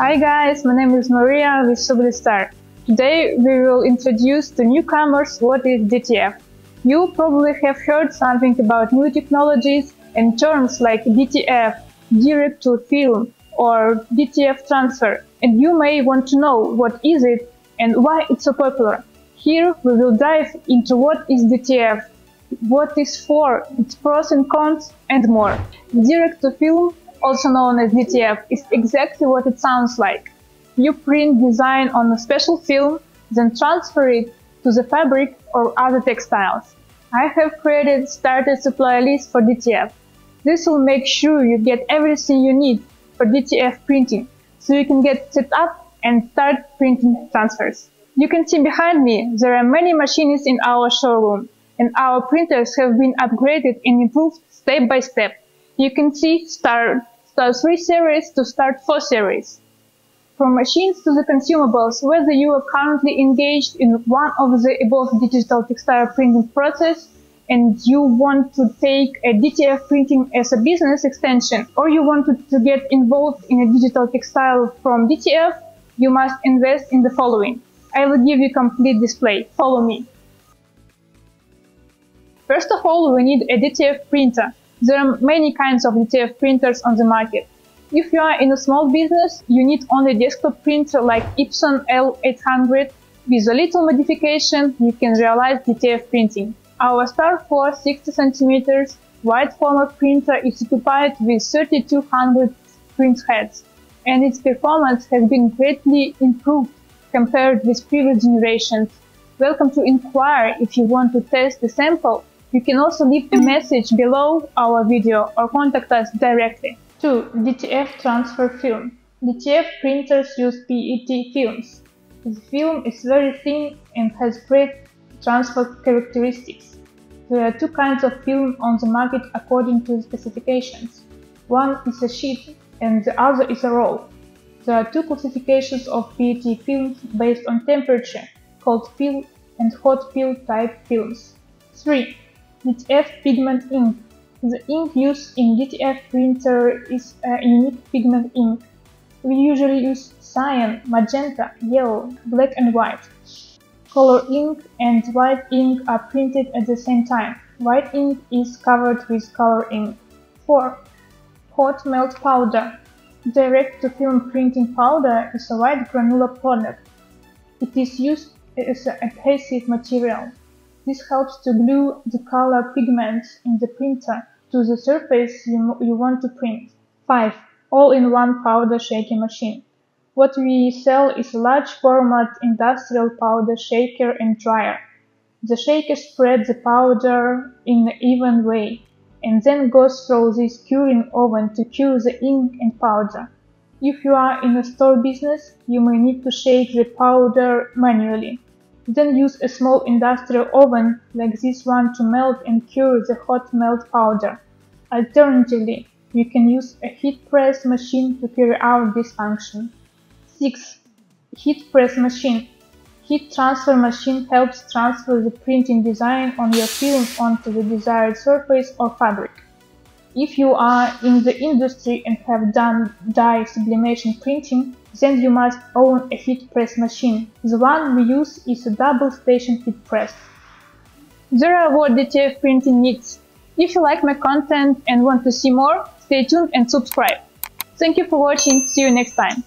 Hi guys, my name is Maria with Sublistar. Today we will introduce to newcomers what is DTF. You probably have heard something about new technologies and terms like DTF, direct to film, or DTF transfer, and you may want to know what is it and why it's so popular. Here we will dive into what is DTF, what is for, its pros and cons, and more. Direct to film, also known as DTF, is exactly what it sounds like. You print design on a special film, then transfer it to the fabric or other textiles. I have created starter supply list for DTF. This will make sure you get everything you need for DTF printing, so you can get set up and start printing transfers. You can see behind me there are many machines in our showroom, and our printers have been upgraded and improved step by step. You can see Star 3 series to Star 4 series. From machines to the consumables, whether you are currently engaged in one of the above digital textile printing process and you want to take a DTF printing as a business extension, or you want to get involved in a digital textile from DTF, you must invest in the following. I will give you complete display. Follow me. First of all, we need a DTF printer. There are many kinds of DTF printers on the market. If you are in a small business, you need only desktop printer like Epson L800. With a little modification, you can realize DTF printing. Our Star 4 60 cm wide format printer is equipped with 3200 print heads, and its performance has been greatly improved compared with previous generations. Welcome to inquire if you want to test the sample. You can also leave a message below our video or contact us directly. 2. DTF transfer film. DTF printers use PET films. The film is very thin and has great transfer characteristics. There are two kinds of film on the market according to the specifications. One is a sheet and the other is a roll. There are two classifications of PET films based on temperature, cold fill and hot fill type films. 3. DTF pigment ink. The ink used in DTF printer is a unique pigment ink. We usually use cyan, magenta, yellow, black and white. Color ink and white ink are printed at the same time. White ink is covered with color ink. 4. Hot melt powder. Direct-to-film printing powder is a white granular product. It is used as an adhesive material. This helps to glue the color pigments in the printer to the surface you want to print. 5. All-in-one powder shaker machine. What we sell is a large format industrial powder shaker and dryer. The shaker spreads the powder in an even way and then goes through this curing oven to cure the ink and powder. If you are in a store business, you may need to shake the powder manually. Then use a small industrial oven like this one to melt and cure the hot melt powder. Alternatively, you can use a heat press machine to carry out this function. 6. Heat press machine. Heat transfer machine helps transfer the printing design on your film onto the desired surface or fabric. If you are in the industry and have done dye sublimation printing, then you must own a heat press machine. The one we use is a double station heat press. There are what DTF printing needs. If you like my content and want to see more, stay tuned and subscribe. Thank you for watching. See you next time.